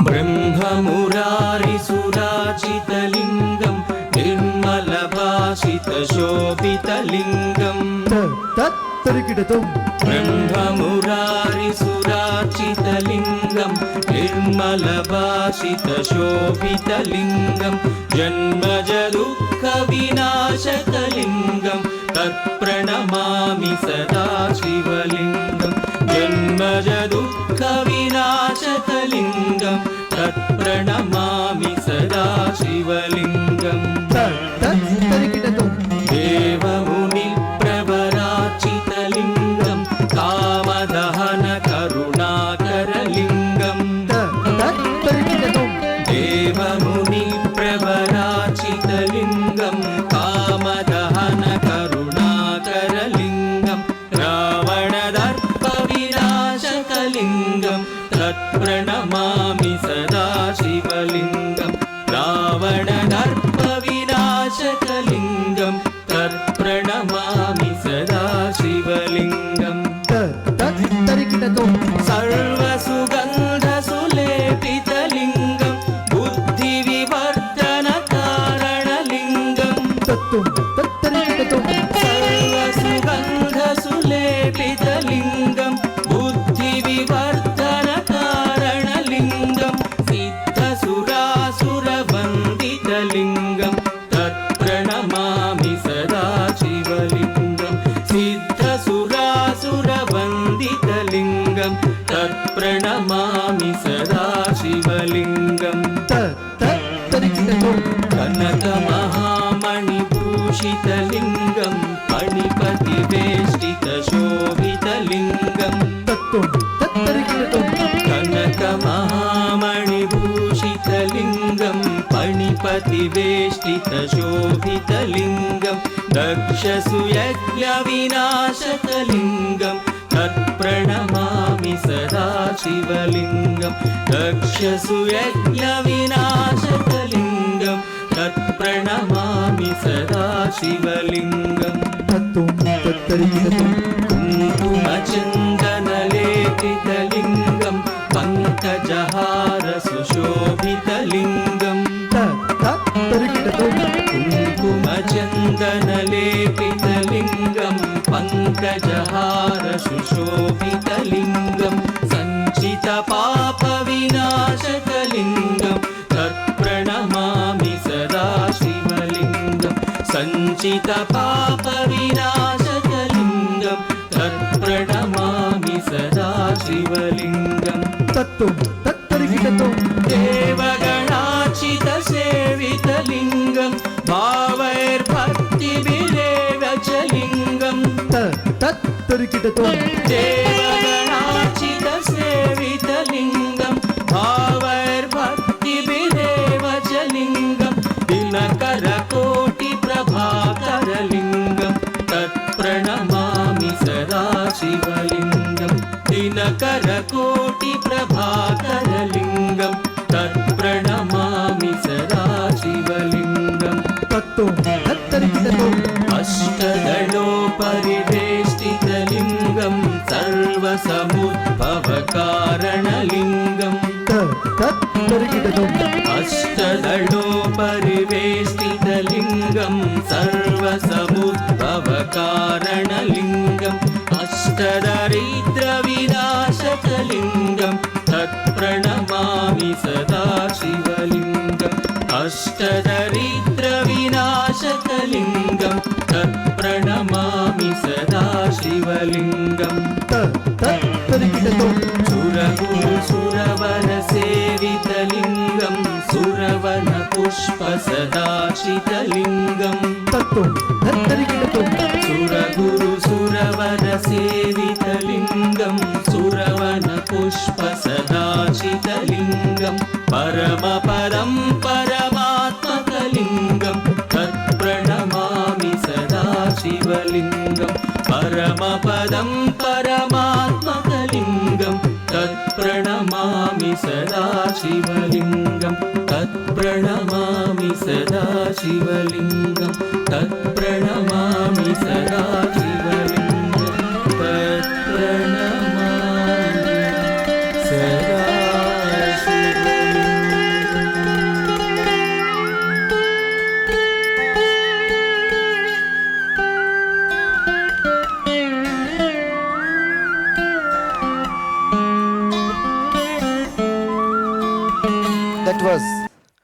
ब्रह्ममुरारिसुराचितलिङ्गं निर्मलभाषितशोभितलिङ्गम् ब्रह्ममुरारिसुराचितलिङ्गं निर्मलभाषितशोभितलिङ्गं जन्मजदुःखविनाशकलिङ्गं तत्प्रणमामि सदा शिवलिङ्गं जन्मजदुःखविनाशकलिङ्गं तत्प्रणमामि सदा शिवलिङ्गं देवमुनिप्रवराचितलिङ्गं कामदहनकरुणाकरलिङ्गं देवमुनिप्रवराचितलिङ्गं कामदहनकरुणाकरलिङ्गं रावणदर्पविनाशकलिङ्गं तत्प्रणमामि सदा शिवलिङ्गं रावणदर्पविनाशकलिङ्गं तत्प्रणमामि सदा शिवलिङ्गं सर्वसुगन्धसुलेपितलिङ्गं बुद्धिविवर्धनकारणलिङ्गं सर्वसुगन्धसुलेपितलिङ्गं बुद्धिविवर्धनकारणलिङ्गं सिद्धसुरासुरवन्दितलिङ्गं तत्प्रणमामि सदा शिवलिङ्गं सिद्धसुरासुरवन्दितलिङ्गं तत्प्रणमामि सदा शिवलिङ्गं कनकमहामणिभूषितलिङ्गं फणिपतिवेष्टितशोभितलिङ्गं कनकमहामणिभूषितलिङ्गं फणिपतिवेष्टितशोभितलिङ्गं दक्षसुयज्ञविनाशकलिङ्गं तत्प्रणमामि सदा शिवलिङ्गं दक्षसुयज्ञविनाशकलिङ्गं तत्प्रणमामि सदा शिवलिङ्गं कुङ्कुमचन्दनलेपितलिङ्गं पङ्कजहारसुशोभितलिङ्गं कुङ्कुमचन्दनलेपितलिङ्गं पङ्कजहारसुशोभितलिङ्गं सञ्चितपापविनाशकलिङ्गं तत्प्रणमामि सदा शिवलिङ्गं सञ्चितपापविनाशकलिङ्गं तत्प्रणमामि सदा शिवलिङ्गं देवगणाचितसेवितलिङ्गं भावैर्भक्तिभिरेव च लिङ्गं देवगणाचितसेवितलिङ्गं भावैर्भक्तिभिरेव च लिङ्गं दिनकरकोटिप्रभाकरलिङ्गं तत्प्रणमामि सदा शिवलिङ्गं दिनकरकोटिप्रभाकरलिङ्गं तत्प्रणमामि सदा शिवलिङ्गं अष्टदलोपरिवेष्टितलिङ्गं सर्वसमुद्भवकारणलिङ्गं अष्टदलोपरिवेष्टितलिङ्गं सर्वसमुद्भवकारणलिङ्गं अष्टदरिद्रविनाशकलिङ्गं तत्प्रणमामि सदा शिवलिङ्गं अष्टदरिद्रविनाशकलिङ्गं तत्प्रणमामि सदा शिवलिङ्गं सुरगुरुसुरवरसेवितलिङ्गं सुरवनपुष्पसदाशितलिङ्गं सुरगुरुसुरवरसेवितलिङ्गं सुरवनपुष्पसदाशितलिङ्गं परमपदं परमात्मकलिङ्गं तत्प्रणमामि सदा शिवलिङ्गं परमपदं परमात्मकलिङ्गं तत्प्रणमामि सदा शिवलिङ्गं तत्प्रणमामि सदा शिवलिङ्गं तत्प्रणमामि सदा शिवलिङ्गं तत्प्रणमामि सदा शिवलिङ्गम्। that was